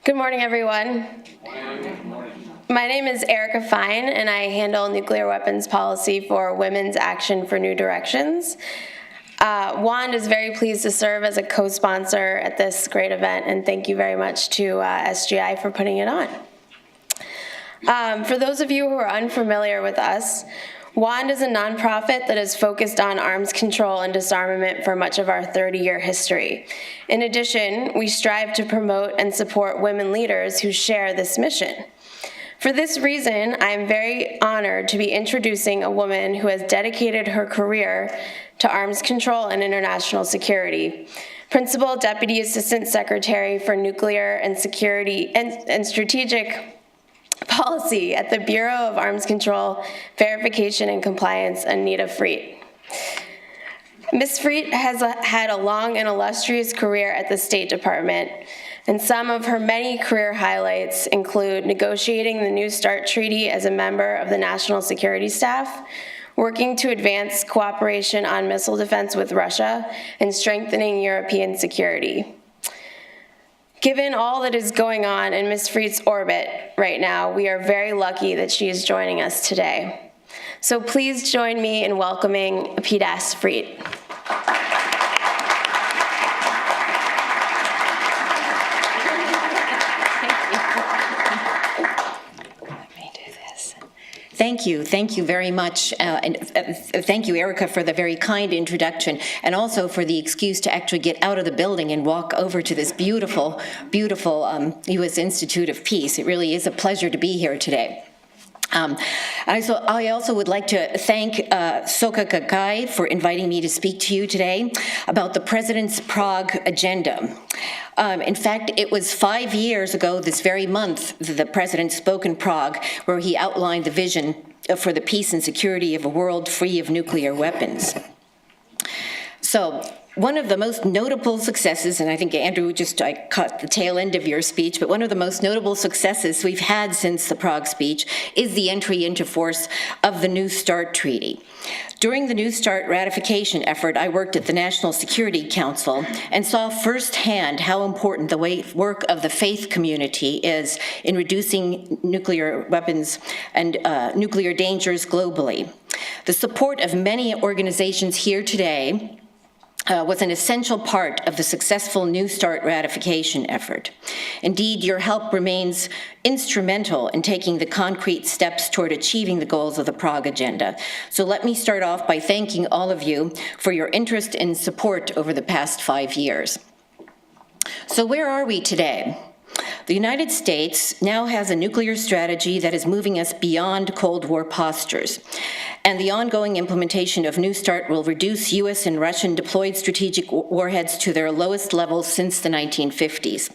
Good morning, everyone. My name is Erica Fine, and I handle nuclear weapons policy for Women's Action for New Directions. WAND is very pleased to serve as a co-sponsor at this great event, and thank you very much to SGI for putting it on. For those of you who are unfamiliar with us, WAND is a nonprofit that is focused on arms control and disarmament for much of our 30-year history. In addition, we strive to promote and support women leaders who share this mission. For this reason, I am very honored to be introducing a woman who has dedicated her career to arms control and international security. Principal Deputy Assistant Secretary for Nuclear and Security and Strategic Policy at the Bureau of Arms Control, Verification and Compliance, Anita Friedt. Ms. Friedt has had a long and illustrious career at the State Department, and some of her many career highlights include negotiating the New START Treaty as a member of the National Security Staff, working to advance cooperation on missile defense with Russia, and strengthening European security. Given all that is going on in Ms. Friedt's orbit right now, we are very lucky that she is joining us today. So please join me in welcoming PDAS Friedt. Thank you very much, and thank you, Erica, for the very kind introduction, and also for the excuse to actually get out of the building and walk over to this beautiful, beautiful U.S. Institute of Peace. It really is a pleasure to be here today. I also would like to thank Soka Kakai for inviting me to speak to you today about the President's Prague agenda. In fact, it was 5 years ago this very month that the President spoke in Prague, where he outlined the vision for the peace and security of a world free of nuclear weapons. So, one of the most notable successes, and I think, Andrew, I caught the tail end of your speech, but one of the most notable successes we've had since the Prague speech is the entry into force of the New START Treaty. During the New START ratification effort, I worked at the National Security Council and saw firsthand how important the work of the faith community is in reducing nuclear weapons and nuclear dangers globally. The support of many organizations here today was an essential part of the successful New START ratification effort. Indeed, your help remains instrumental in taking the concrete steps toward achieving the goals of the Prague Agenda. So let me start off by thanking all of you for your interest and support over the past 5 years. So where are we today? The United States now has a nuclear strategy that is moving us beyond Cold War postures, and the ongoing implementation of New START will reduce U.S. and Russian deployed strategic warheads to their lowest levels since the 1950s.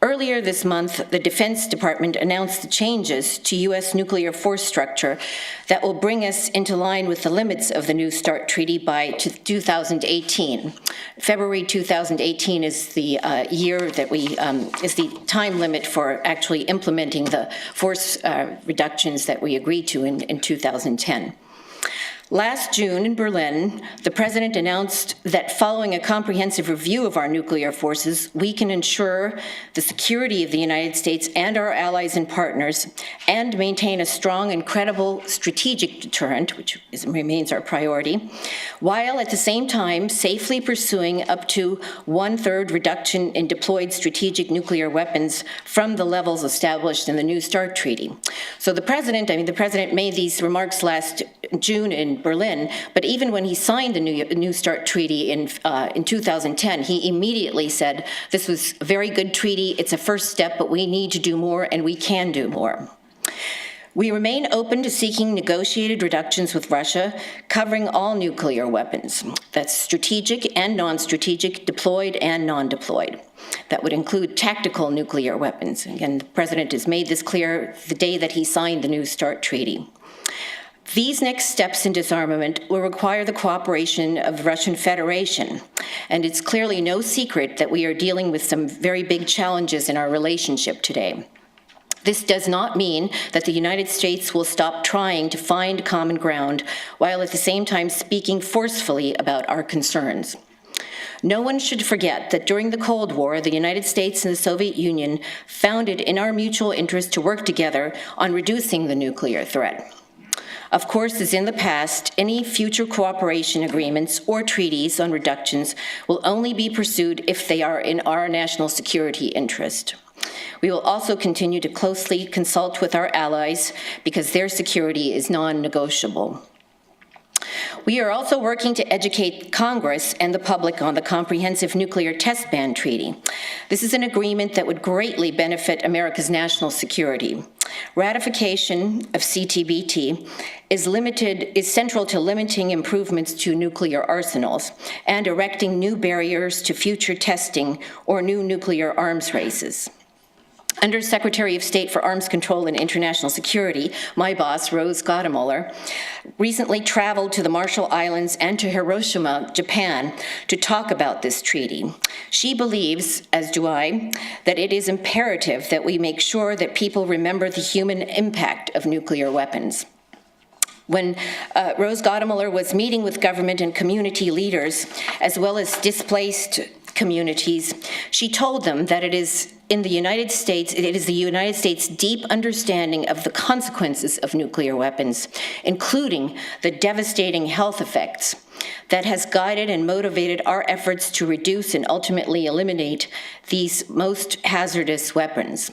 Earlier this month, the Defense Department announced the changes to U.S. nuclear force structure that will bring us into line with the limits of the New START Treaty by 2018. February 2018 is the year that is the time limit for actually implementing the force reductions that we agreed to in 2010. Last June in Berlin, the President announced that following a comprehensive review of our nuclear forces, we can ensure the security of the United States and our allies and partners and maintain a strong and credible strategic deterrent, which remains our priority, while at the same time safely pursuing up to 1/3 reduction in deployed strategic nuclear weapons from the levels established in the New START Treaty. So the President made these remarks last June in Berlin, but even when he signed the New START Treaty in 2010, he immediately said, this was a very good treaty, it's a first step, but we need to do more and we can do more. We remain open to seeking negotiated reductions with Russia, covering all nuclear weapons. That's strategic and non-strategic, deployed and non-deployed. That would include tactical nuclear weapons. Again, the President has made this clear the day that he signed the New START Treaty. These next steps in disarmament will require the cooperation of the Russian Federation, and it's clearly no secret that we are dealing with some very big challenges in our relationship today. This does not mean that the United States will stop trying to find common ground, while at the same time speaking forcefully about our concerns. No one should forget that during the Cold War, the United States and the Soviet Union found it in our mutual interest to work together on reducing the nuclear threat. Of course, as in the past, any future cooperation agreements or treaties on reductions will only be pursued if they are in our national security interest. We will also continue to closely consult with our allies because their security is non-negotiable. We are also working to educate Congress and the public on the Comprehensive Nuclear Test Ban Treaty. This is an agreement that would greatly benefit America's national security. Ratification of CTBT is central to limiting improvements to nuclear arsenals and erecting new barriers to future testing or new nuclear arms races. Under Secretary of State for Arms Control and International Security, my boss, Rose Gottemoeller, recently traveled to the Marshall Islands and to Hiroshima, Japan, to talk about this treaty. She believes, as do I, that it is imperative that we make sure that people remember the human impact of nuclear weapons. When Rose Gottemoeller was meeting with government and community leaders, as well as displaced communities, she told them that it is the United States' deep understanding of the consequences of nuclear weapons, including the devastating health effects, that has guided and motivated our efforts to reduce and ultimately eliminate these most hazardous weapons.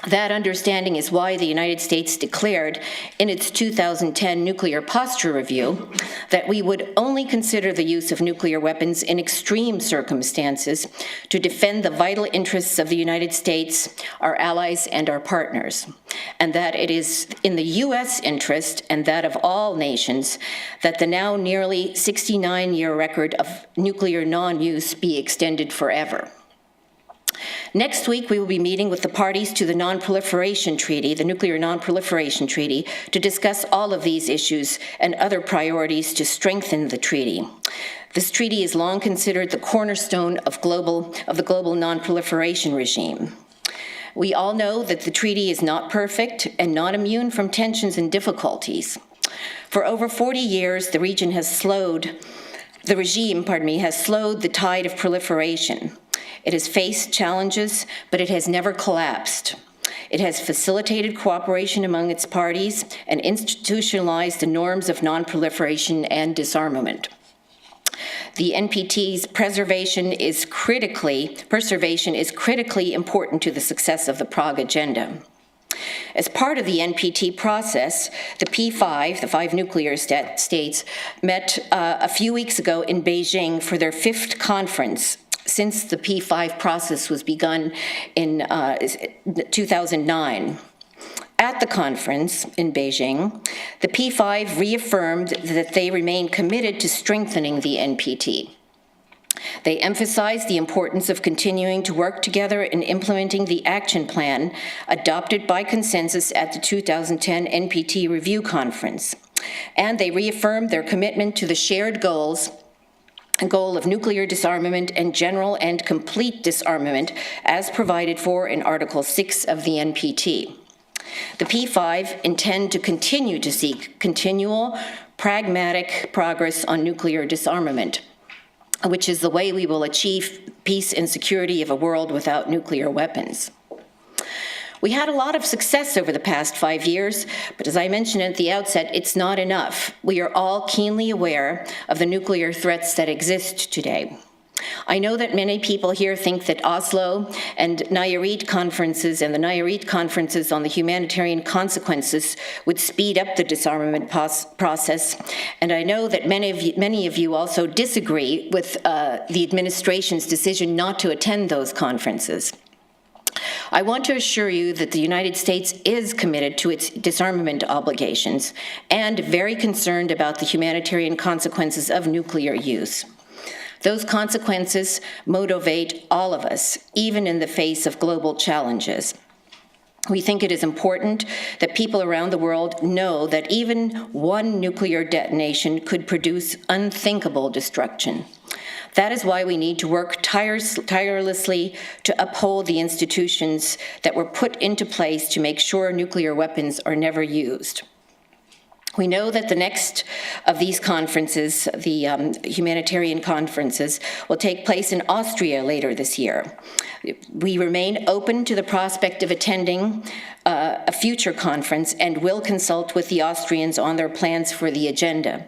That understanding is why the United States declared in its 2010 Nuclear Posture Review that we would only consider the use of nuclear weapons in extreme circumstances to defend the vital interests of the United States, our allies, and our partners, and that it is in the U.S. interest and that of all nations that the now nearly 69-year record of nuclear non-use be extended forever. Next week, we will be meeting with the parties to the Non-Proliferation Treaty, the Nuclear Non-Proliferation Treaty, to discuss all of these issues and other priorities to strengthen the treaty. This treaty is long considered the cornerstone of the global non-proliferation regime. We all know that the treaty is not perfect and not immune from tensions and difficulties. For over 40 years, the regime has slowed the tide of proliferation. It has faced challenges, but it has never collapsed. It has facilitated cooperation among its parties and institutionalized the norms of non-proliferation and disarmament. The NPT's preservation is critically important to the success of the Prague Agenda. As part of the NPT process, the P5, the 5 nuclear states, met a few weeks ago in Beijing for their 5th conference since the P5 process was begun in 2009. At the conference in Beijing, the P5 reaffirmed that they remain committed to strengthening the NPT. They emphasized the importance of continuing to work together in implementing the action plan adopted by consensus at the 2010 NPT Review Conference. And they reaffirmed their commitment to the shared goal of nuclear disarmament and general and complete disarmament as provided for in Article 6 of the NPT. The P5 intend to continue to seek continual, pragmatic progress on nuclear disarmament, which is the way we will achieve peace and security of a world without nuclear weapons. We had a lot of success over the past 5 years, but as I mentioned at the outset, it's not enough. We are all keenly aware of the nuclear threats that exist today. I know that many people here think that Oslo and Nayarit conferences and the Nayarit conferences on the humanitarian consequences would speed up the disarmament process, and I know that many of you also disagree with the administration's decision not to attend those conferences. I want to assure you that the United States is committed to its disarmament obligations and very concerned about the humanitarian consequences of nuclear use. Those consequences motivate all of us, even in the face of global challenges. We think it is important that people around the world know that even one nuclear detonation could produce unthinkable destruction. That is why we need to work tirelessly to uphold the institutions that were put into place to make sure nuclear weapons are never used. We know that the next of these conferences, the humanitarian conferences, will take place in Austria later this year. We remain open to the prospect of attending a future conference and will consult with the Austrians on their plans for the agenda.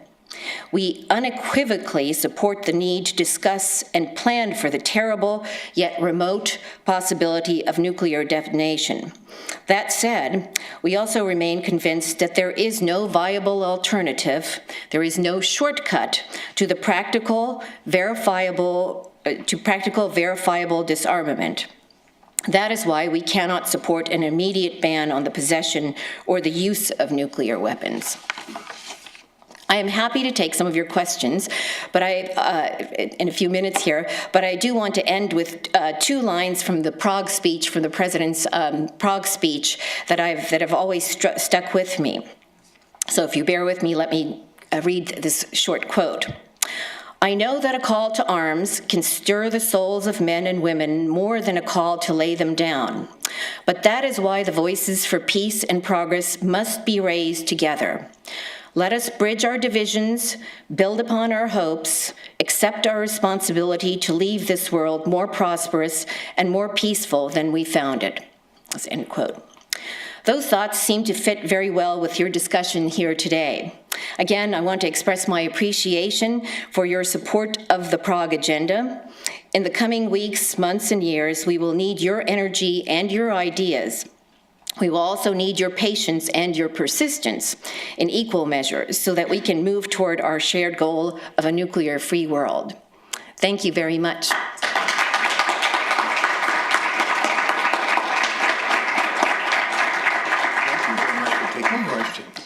We unequivocally support the need to discuss and plan for the terrible yet remote possibility of nuclear detonation. That said, we also remain convinced that there is no viable alternative, there is no shortcut to the practical, verifiable disarmament. That is why we cannot support an immediate ban on the possession or the use of nuclear weapons. I am happy to take some of your questions, but in a few minutes here, but I do want to end with 2 lines from the Prague speech, from the President's Prague speech that have always stuck with me. So if you bear with me, let me read this short quote. I know that a call to arms can stir the souls of men and women more than a call to lay them down. But that is why the voices for peace and progress must be raised together. Let us bridge our divisions, build upon our hopes, accept our responsibility to leave this world more prosperous and more peaceful than we found it. That's end quote. Those thoughts seem to fit very well with your discussion here today. Again, I want to express my appreciation for your support of the Prague agenda. In the coming weeks, months, and years, we will need your energy and your ideas. We will also need your patience and your persistence in equal measure so that we can move toward our shared goal of a nuclear-free world. Thank you very much.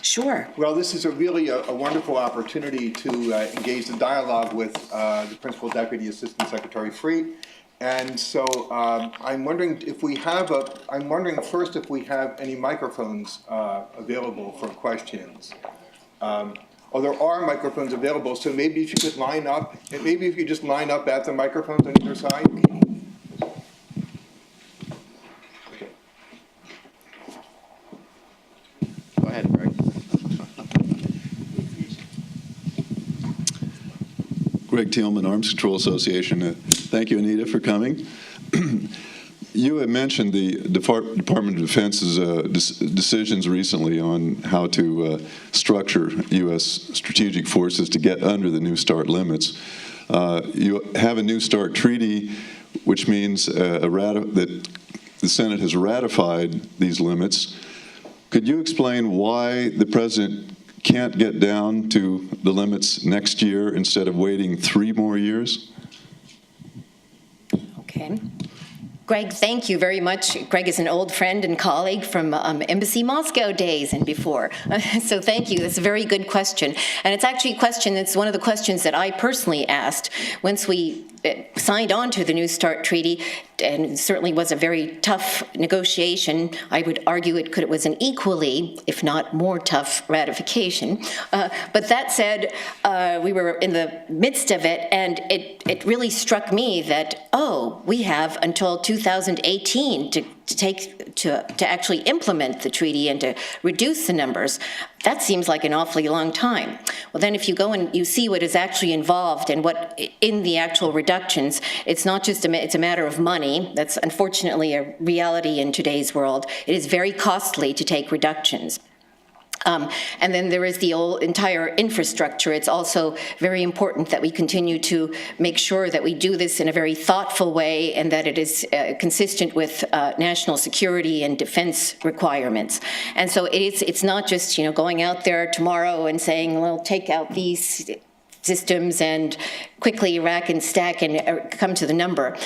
Sure. Well, this is really a wonderful opportunity to engage in dialogue with the Principal Deputy Assistant Secretary Friedt. And so I'm wondering first if we have any microphones available for questions. There are microphones available, so maybe if you could line up, and maybe if you just line up at the microphones on either side. Okay. Go ahead, Greg. Greg Thielman, Arms Control Association. Thank you, Anita, for coming. You had mentioned the Department of Defense's decisions recently on how to structure U.S. strategic forces to get under the New START limits. You have a New START treaty, which means that the Senate has ratified these limits. Could you explain why the President can't get down to the limits next year instead of waiting 3 more years? Okay. Greg, thank you very much. Greg is an old friend and colleague from Embassy Moscow days and before. So thank you. That's a very good question. And it's actually a question that's one of the questions that I personally asked once we signed on to the New START treaty, and it certainly was a very tough negotiation. I would argue it was an equally, if not more tough, ratification. But that said, we were in the midst of it, and it really struck me that, we have until 2018 to actually implement the treaty and to reduce the numbers. That seems like an awfully long time. Well, then if you go and you see what is actually involved and what in the actual reductions, it's not just it's a matter of money. That's unfortunately a reality in today's world. It is very costly to take reductions. And then there is the entire infrastructure. It's also very important that we continue to make sure that we do this in a very thoughtful way and that it is consistent with national security and defense requirements. And so it's not just going out there tomorrow and saying, well, take out these systems and quickly rack and stack and come to the number.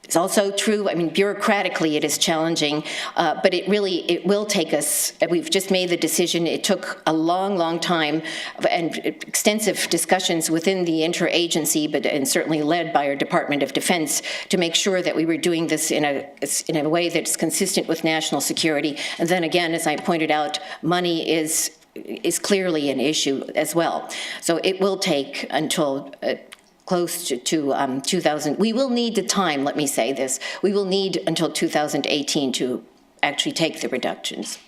It's also true, bureaucratically it is challenging, but it will take us, we've just made the decision, it took a long, long time and extensive discussions within the interagency, and certainly led by our Department of Defense, to make sure that we were doing this in a way that's consistent with national security. And then again, as I pointed out, money is clearly an issue as well. So it will take until close to 2000. We will need the time, let me say this. We will need until 2018 to actually take the reductions.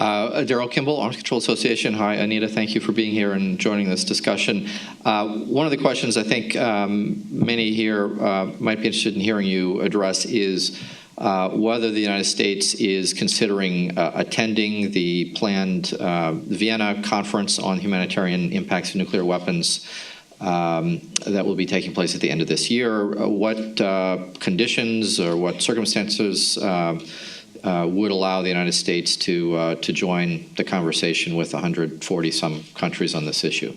Daryl Kimball, Arms Control Association. Hi, Anita. Thank you for being here and joining this discussion. One of the questions I think many here might be interested in hearing you address is whether the United States is considering attending the planned Vienna Conference on Humanitarian Impacts of Nuclear Weapons that will be taking place at the end of this year. What conditions or what circumstances would allow the United States to join the conversation with 140-some countries on this issue?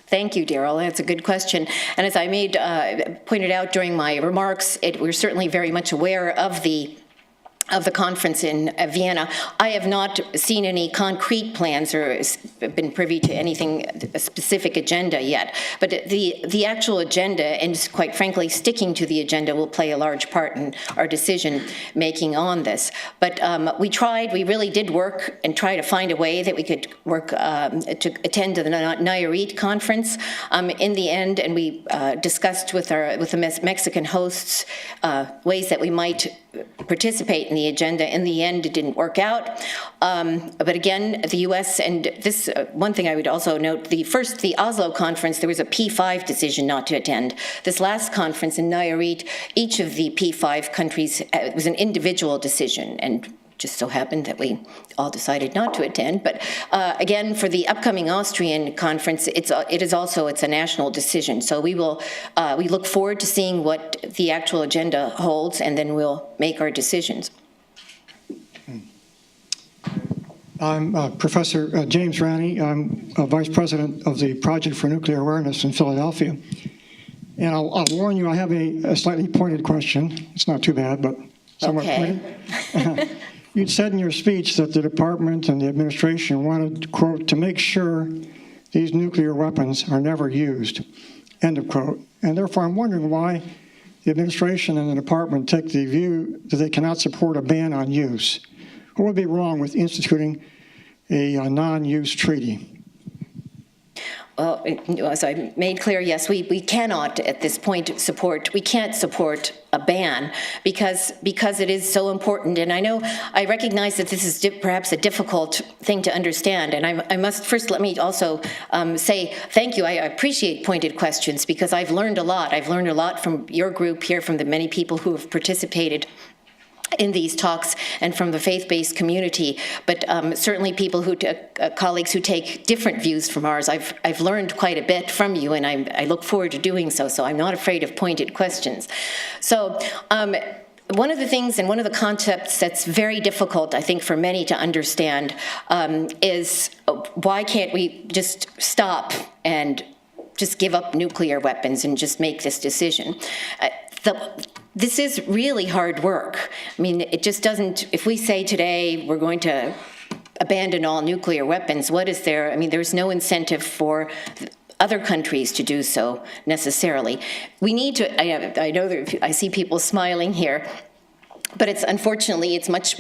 Thank you, Daryl. That's a good question. And as I pointed out during my remarks, we're certainly very much aware of the conference in Vienna. I have not seen any concrete plans or been privy to anything, a specific agenda yet. But the actual agenda, and quite frankly, sticking to the agenda will play a large part in our decision-making on this. But we really did work and try to find a way that we could work to attend to the Nayarit conference in the end, and we discussed with the Mexican hosts ways that we might participate in the agenda. In the end, it didn't work out. But again, the U.S. and this, one thing I would also note, the Oslo conference, there was a P5 decision not to attend. This last conference in Nayarit, each of the P5 countries, it was an individual decision, and just so happened that we all decided not to attend. But again, for the upcoming Austrian conference, it's a national decision. So we look forward to seeing what the actual agenda holds, and then we'll make our decisions. I'm Professor James Ranney. I'm Vice President of the Project for Nuclear Awareness in Philadelphia. And I'll warn you, I have a slightly pointed question. It's not too bad, but somewhat pointed. You'd said in your speech that the department and the administration wanted, quote, to make sure these nuclear weapons are never used, end of quote. And therefore, I'm wondering why the administration and the department take the view that they cannot support a ban on use. What would be wrong with instituting a non-use treaty? Well, as I made clear, yes, we cannot at this point we can't support a ban because it is so important. And I recognize that this is perhaps a difficult thing to understand. And I must first let me also say thank you. I appreciate pointed questions because I've learned a lot. I've learned a lot from your group here, from the many people who have participated in these talks and from the faith-based community, but certainly people colleagues who take different views from ours. I've learned quite a bit from you, and I look forward to doing so. So I'm not afraid of pointed questions. So one of the things and one of the concepts that's very difficult, I think, for many to understand is why can't we just stop and just give up nuclear weapons and just make this decision? This is really hard work. I mean, it just doesn't, if we say today we're going to abandon all nuclear weapons, what is there? I mean, there's no incentive for other countries to do so necessarily. We need to, I know that I see people smiling here, but unfortunately, it's much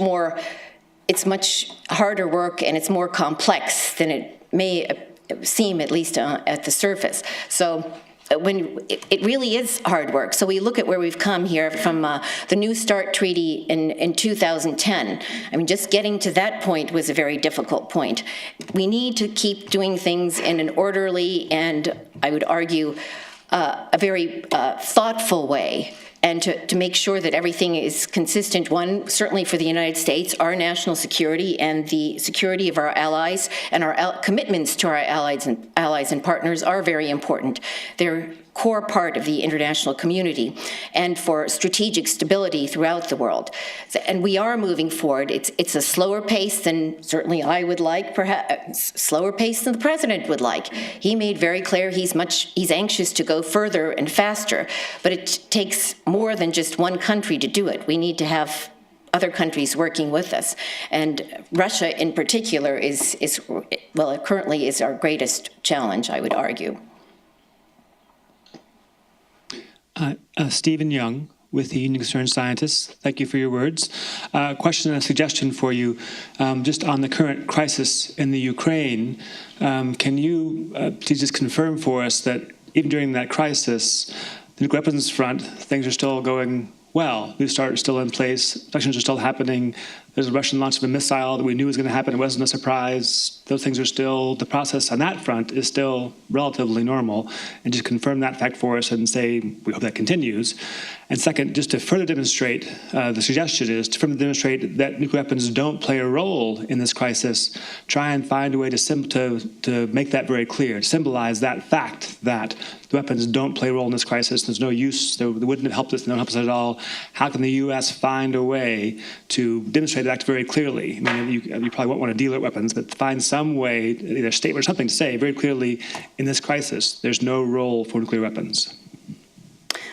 harder work and it's more complex than it may seem, at least at the surface. So it really is hard work. So we look at where we've come here from the New START Treaty in 2010. I mean, just getting to that point was a very difficult point. We need to keep doing things in an orderly and, I would argue, a very thoughtful way, and to make sure that everything is consistent. One, certainly for the United States, our national security and the security of our allies and our commitments to our allies and partners are very important. They're a core part of the international community and for strategic stability throughout the world. And we are moving forward. It's a slower pace than certainly I would like, perhaps slower pace than the president would like. He made very clear he's anxious to go further and faster, but it takes more than just one country to do it. We need to have other countries working with us. And Russia in particular it currently is our greatest challenge, I would argue. Stephen Young with the Union of Concerned Scientists. Thank you for your words. Question and a suggestion for you, just on the current crisis in the Ukraine. Can you please just confirm for us that even during that crisis, the nuclear weapons front, things are still going well? New START is still in place, elections are still happening, There's a Russian launch of a missile that we knew was going to happen. It wasn't a surprise. Those things are still, the process on that front is still relatively normal. And just confirm that fact for us and say, we hope that continues. And second, just to further demonstrate, the suggestion is to further demonstrate that nuclear weapons don't play a role in this crisis, try and find a way to make that very clear, to symbolize that fact that the weapons don't play a role in this crisis. There's no use, they wouldn't have helped us, they don't help us at all. How can the U.S. find a way to demonstrate that very clearly? I mean, you probably won't want to deal with weapons, but find some way, either a statement or something to say very clearly, in this crisis, there's no role for nuclear weapons.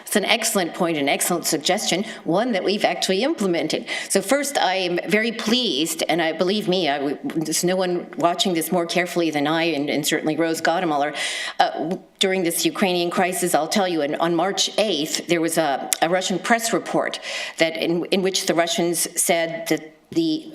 It's an excellent point, an excellent suggestion, one that we've actually implemented. So first, I am very pleased, and I believe me, there's no one watching this more carefully than I, and certainly Rose Gottemuller. During this Ukrainian crisis, I'll tell you, on March 8th, there was a Russian press report that in which the Russians said that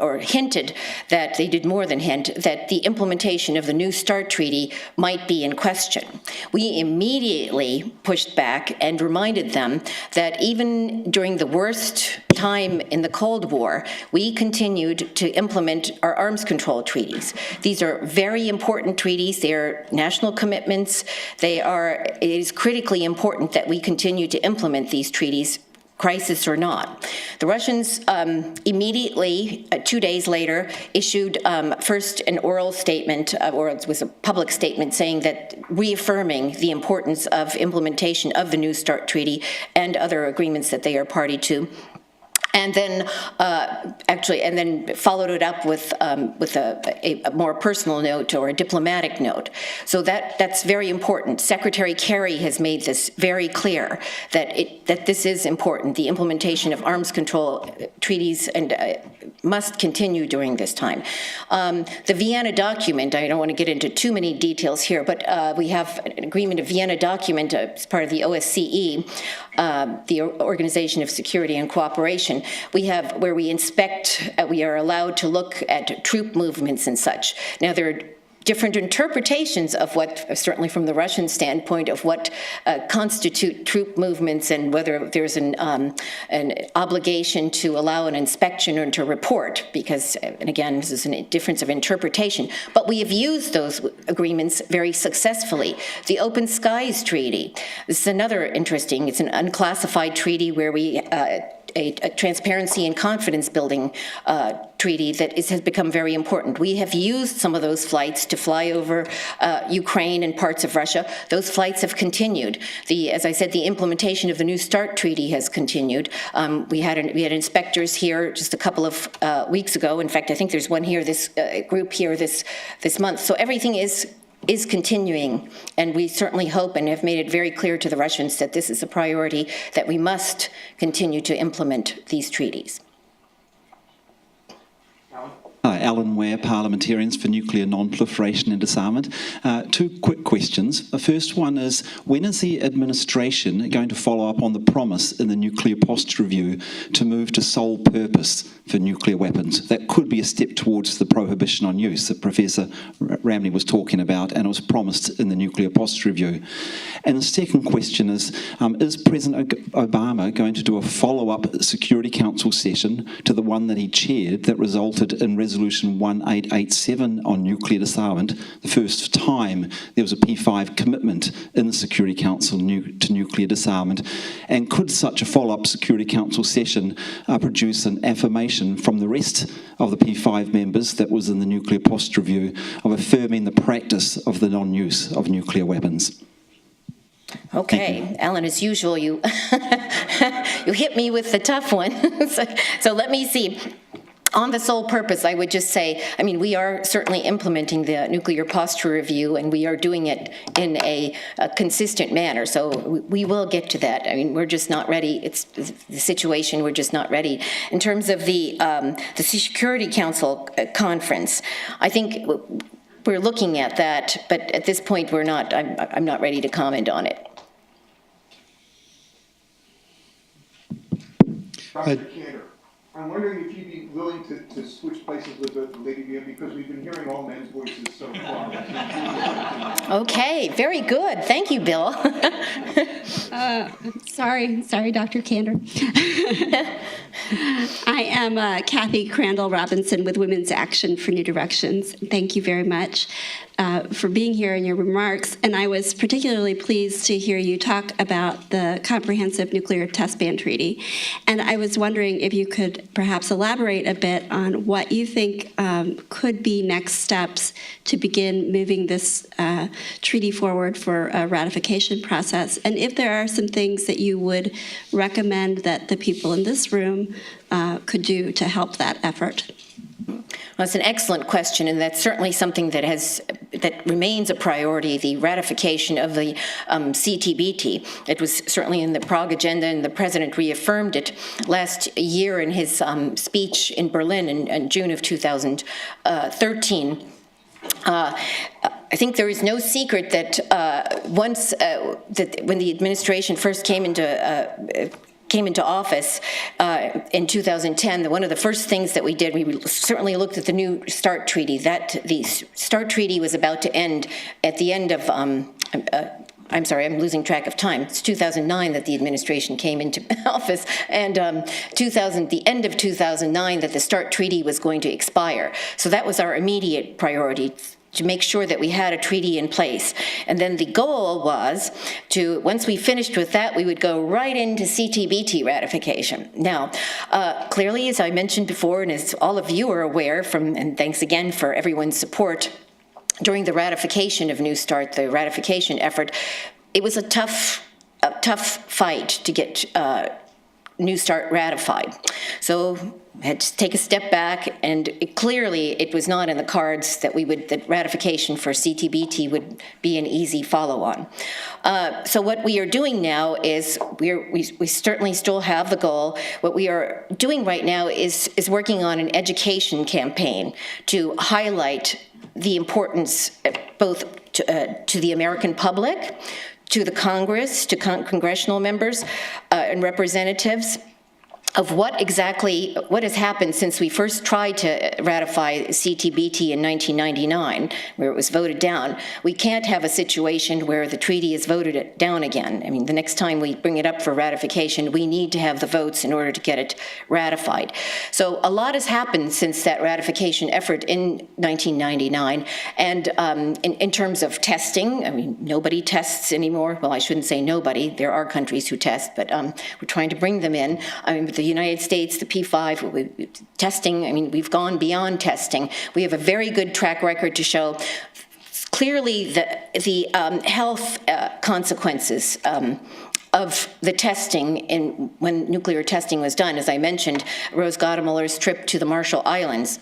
or hinted that they did more than hint, that the implementation of the New START treaty might be in question. We immediately pushed back and reminded them that even during the worst time in the Cold War, we continued to implement our arms control treaties. These are very important treaties. They are national commitments. It is critically important that we continue to implement these treaties, crisis or not. The Russians immediately, 2 days later, issued first an oral statement, or it was a public statement saying that reaffirming the importance of implementation of the New START treaty and other agreements that they are party to. And then, followed it up with a more personal note or a diplomatic note. So that's very important. Secretary Kerry has made this very clear that this is important. The implementation of arms control treaties and must continue during this time. The Vienna document. I don't want to get into too many details here, but we have an agreement, a Vienna document as part of the OSCE, the Organization of Security and Cooperation. We have where we inspect, we are allowed to look at troop movements and such. Now, there are different interpretations of what, certainly from the Russian standpoint, of what constitute troop movements and whether there's an obligation to allow an inspection or to report, because, and again, this is a difference of interpretation. But we have used those agreements very successfully. The Open Skies Treaty, this is another interesting, it's an unclassified treaty where we a transparency and confidence building treaty that has become very important. We have used some of those flights to fly over Ukraine and parts of Russia. Those flights have continued. As I said, the implementation of the New START treaty has continued. We had inspectors here just a couple of weeks ago. In fact, I think there's one here, this group here this month. So everything is continuing, and we certainly hope and have made it very clear to the Russians that this is a priority, that we must continue to implement these treaties. Alan Ware, Parliamentarians for Nuclear Non-Proliferation and Disarmament. Two quick questions. The first one is, when is the administration going to follow up on the promise in the Nuclear Posture Review to move to sole purpose for nuclear weapons? That could be a step towards the prohibition on use that Professor Ramney was talking about, and it was promised in the Nuclear Posture Review. And the second question is President Obama going to do a follow-up Security Council session to the one that he chaired that resulted in Resolution 1887 on nuclear disarmament, the first time there was a P5 commitment in the Security Council to nuclear disarmament? And could such a follow-up Security Council session produce an affirmation from the rest of the P5 members that was in the Nuclear Posture Review of affirming the practice of the non-use of nuclear weapons? Okay, Alan, as usual, you you hit me with the tough one. so let me see. On the sole purpose, I would just say, I mean, we are certainly implementing the Nuclear Posture Review, and we are doing it in a consistent manner. So we will get to that. I mean, we're just not ready. It's the situation, we're just not ready. In terms of the Security Council conference, I think we're looking at that, but at this point, we're not. I'm not ready to comment on it. I'm wondering if you'd be willing to switch places with the lady here, because we've been hearing all men's voices so far. Okay, very good. Thank you, Bill. Sorry, Dr. Kander. I am Kathy Crandall Robinson with Women's Action for New Directions. Thank you very much for being here in your remarks. And I was particularly pleased to hear you talk about the Comprehensive Nuclear Test Ban Treaty. And I was wondering if you could perhaps elaborate a bit on what you think could be next steps to begin moving this treaty forward for a ratification process, and if there are some things that you would recommend that the people in this room could do to help that effort. Well, that's an excellent question, and that's certainly something that remains a priority, the ratification of the CTBT. It was certainly in the Prague agenda, and the President reaffirmed it last year in his speech in Berlin in June of 2013. I think there is no secret that that when the administration first came into office in 2010, one of the first things that we did, we certainly looked at the New START Treaty. The START Treaty was about to end at the end of, I'm sorry, I'm losing track of time. It's 2009 that the administration came into office, and the end of 2009 that the START Treaty was going to expire. So that was our immediate priority, to make sure that we had a treaty in place. And then the goal was to, once we finished with that, we would go right into CTBT ratification. Now, clearly, as I mentioned before, and as all of you are aware and thanks again for everyone's support during the ratification of New START, the ratification effort, it was a tough fight to get New START ratified. So I had to take a step back, and clearly it was not in the cards that that ratification for CTBT would be an easy follow-on. So what we are doing now is we certainly still have the goal. What we are doing right now is working on an education campaign to highlight the importance both to the American public, to the Congress, to congressional members and representatives, of what has happened since we first tried to ratify CTBT in 1999, where it was voted down. We can't have a situation where the treaty is voted down again. I mean, the next time we bring it up for ratification, we need to have the votes in order to get it ratified. So a lot has happened since that ratification effort in 1999. And in terms of testing, I mean, nobody tests anymore. Well, I shouldn't say nobody. There are countries who test, but we're trying to bring them in. I mean, the United States, the P5, testing, I mean, we've gone beyond testing. We have a very good track record to show clearly the health consequences of the testing when nuclear testing was done. As I mentioned, Rose Gottemüller's trip to the Marshall Islands.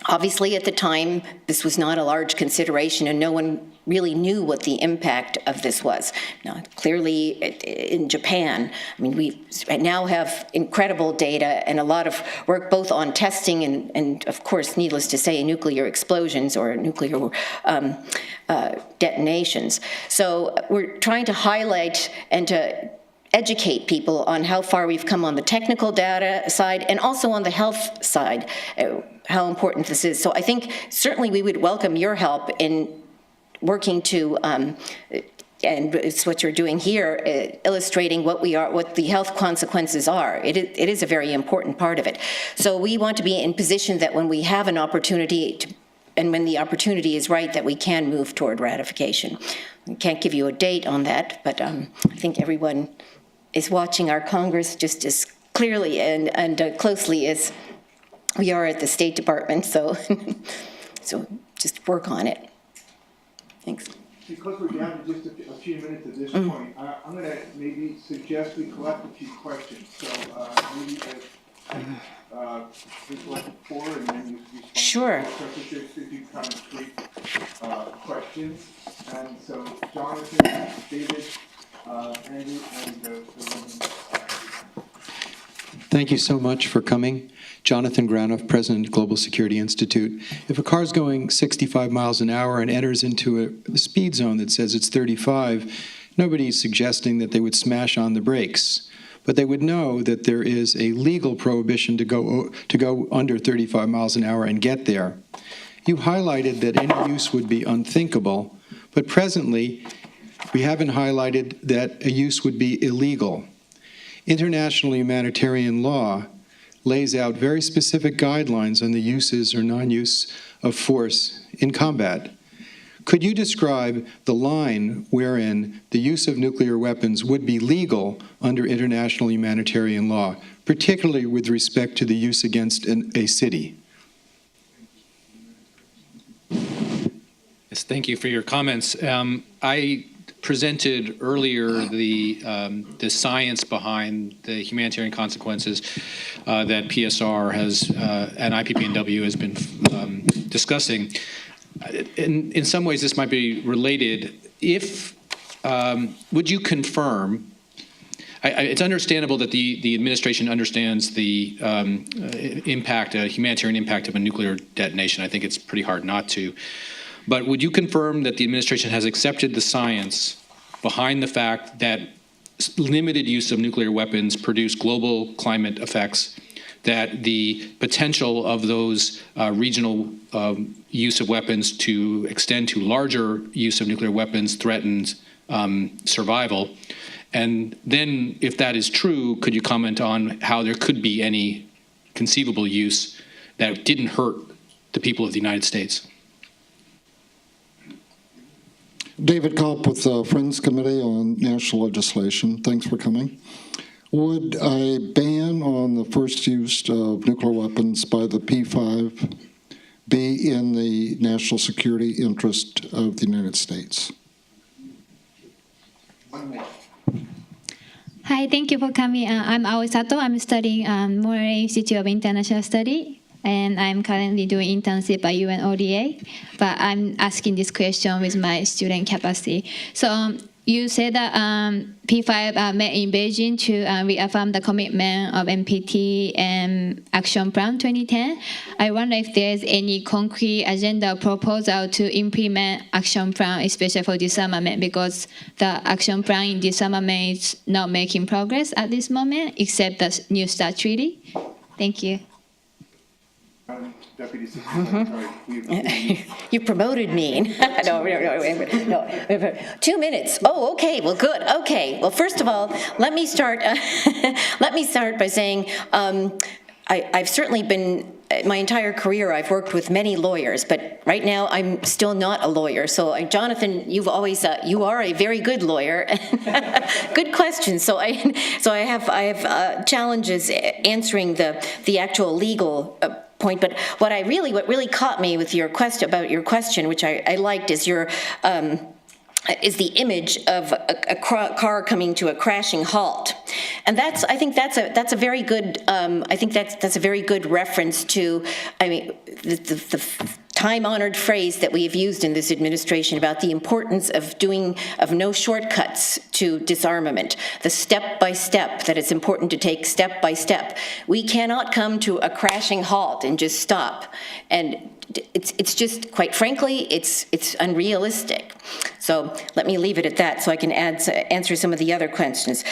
Obviously, at the time, this was not a large consideration, and no one really knew what the impact of this was. Now, clearly, in Japan, I mean, we now have incredible data and a lot of work both on testing and of course, needless to say, nuclear explosions or nuclear detonations. So we're trying to highlight and to educate people on how far we've come on the technical data side and also on the health side, how important this is. So I think certainly we would welcome your help in working to, and it's what you're doing here, illustrating what the health consequences are. It is a very important part of it. So we want to be in position that when we have an opportunity and when the opportunity is right, that we can move toward ratification. I can't give you a date on that, but I think everyone is watching our Congress just as clearly and closely as we are at the State Department, so just work on it. Thanks. Because we're down to just a few minutes at this point, I'm going to maybe suggest we collect a few questions. So maybe we collect 4 and then you respond. Sure. So if you kind of 3 questions. And so Jonathan, David, Andrew, and the woman. Thank you so much for coming. Jonathan Granoff, President, Global Security Institute. If a car is going 65 miles an hour and enters into a speed zone that says it's 35, nobody's suggesting that they would smash on the brakes. but they would know that there is a legal prohibition to go under 35 miles an hour and get there. You highlighted that any use would be unthinkable, but presently we haven't highlighted that a use would be illegal. International humanitarian law lays out very specific guidelines on the uses or non-use of force in combat. Could you describe the line wherein the use of nuclear weapons would be legal under international humanitarian law, particularly with respect to the use against a city? Yes, thank you for your comments. I presented earlier the science behind the humanitarian consequences that PSR has and IPPNW has been discussing. In some ways, this might be related. Would you confirm? It's understandable that the administration understands the humanitarian impact of a nuclear detonation. I think it's pretty hard not to. But would you confirm that the administration has accepted the science behind the fact that limited use of nuclear weapons produce global climate effects, that the potential of those regional use of weapons to extend to larger use of nuclear weapons threatens survival? And then, if that is true, could you comment on how there could be any conceivable use that didn't hurt the people of the United States? David Kopp with the Friends Committee on National Legislation. Thanks for coming. Would a ban on the first use of nuclear weapons by the P5 be in the national security interest of the United States? Hi, thank you for coming. I'm Aoi Sato. I'm studying Morley Institute of International Study, and I'm currently doing internship at UNODA, but I'm asking this question with my student capacity. So you said that P5 met in Beijing to reaffirm the commitment of NPT and Action Plan 2010. I wonder if there's any concrete agenda or proposal to implement Action Plan, especially for disarmament, because the Action Plan in disarmament is not making progress at this moment, except the New START Treaty. Thank you. Deputy Secretary. You promoted me. No. 2 minutes. Oh, okay. Well, good. Okay. Well, first of all, let me start. Let me start by saying I've certainly been. My entire career, I've worked with many lawyers, but right now I'm still not a lawyer. So, Jonathan, you've always you are a very good lawyer. Good question. So I have challenges answering the actual legal point. But what really caught me with your question, which I liked, is your is the image of a car coming to a crashing halt, and I think that's a very good that's a very good reference to, I mean, the time-honored phrase that we have used in this administration about the importance of no shortcuts to disarmament, the step-by-step, that it's important to take step by step. We cannot come to a crashing halt and just stop, and it's just, quite frankly, it's unrealistic. So let me leave it at that so I can answer some of the other questions.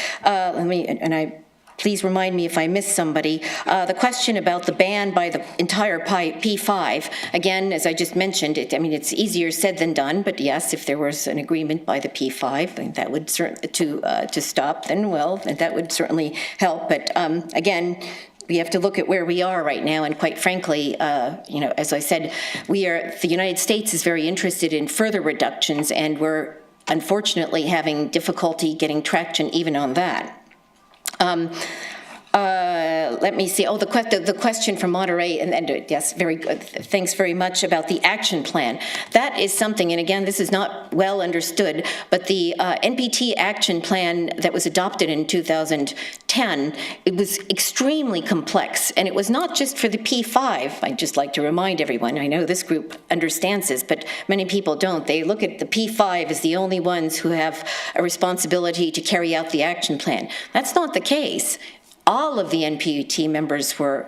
Please remind me if I missed somebody. The question about the ban by the entire P5, again, as I just mentioned, it's easier said than done, but yes, if there was an agreement by the P5 and that would to stop, then that would certainly help. But again, we have to look at where we are right now, and quite frankly, as I said, the United States is very interested in further reductions, and we're unfortunately having difficulty getting traction even on that. Let me see. Oh, the question from Monterey, and yes, very good. Thanks very much about the action plan. That is something, and again, this is not well understood, but the NPT action plan that was adopted in 2010, it was extremely complex, and it was not just for the P5. I'd just like to remind everyone, I know this group understands this, but many people don't. They look at the P5 as the only ones who have a responsibility to carry out the action plan. That's not the case. All of the NPT members were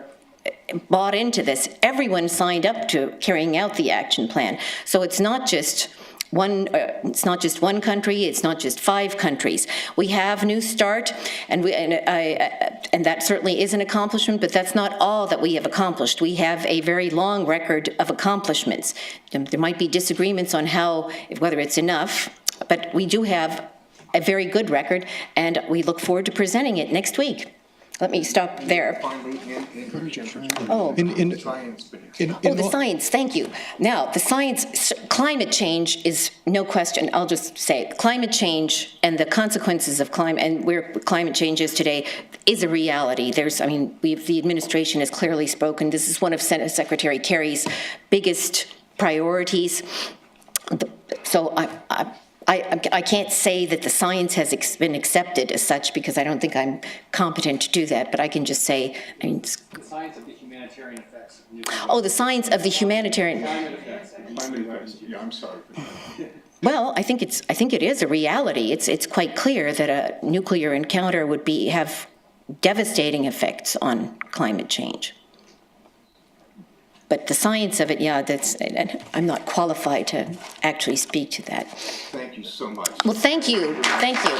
bought into this. Everyone signed up to carrying out the action plan. So it's not just it's not just one country, it's not just 5 countries. We have New START, and that certainly is an accomplishment, but that's not all that we have accomplished. We have a very long record of accomplishments. There might be disagreements on whether it's enough, but we do have a very good record, and we look forward to presenting it next week. Let me stop there. The science, thank you. Now, the science, climate change is no question. I'll just say climate change and the consequences of climate, and where climate change is today, is a reality. The administration has clearly spoken. This is one of Secretary Kerry's biggest priorities. So I can't say that the science has been accepted as such, because I don't think I'm competent to do that, but I can just say, the science of the humanitarian effects of nuclear. Oh, the science of the humanitarian. Yeah, I'm sorry. Well, I think it is a reality. It's quite clear that a nuclear encounter would have devastating effects on climate change. But the science of it, I'm not qualified to actually speak to that. Thank you so much. Well, thank you. Thank you.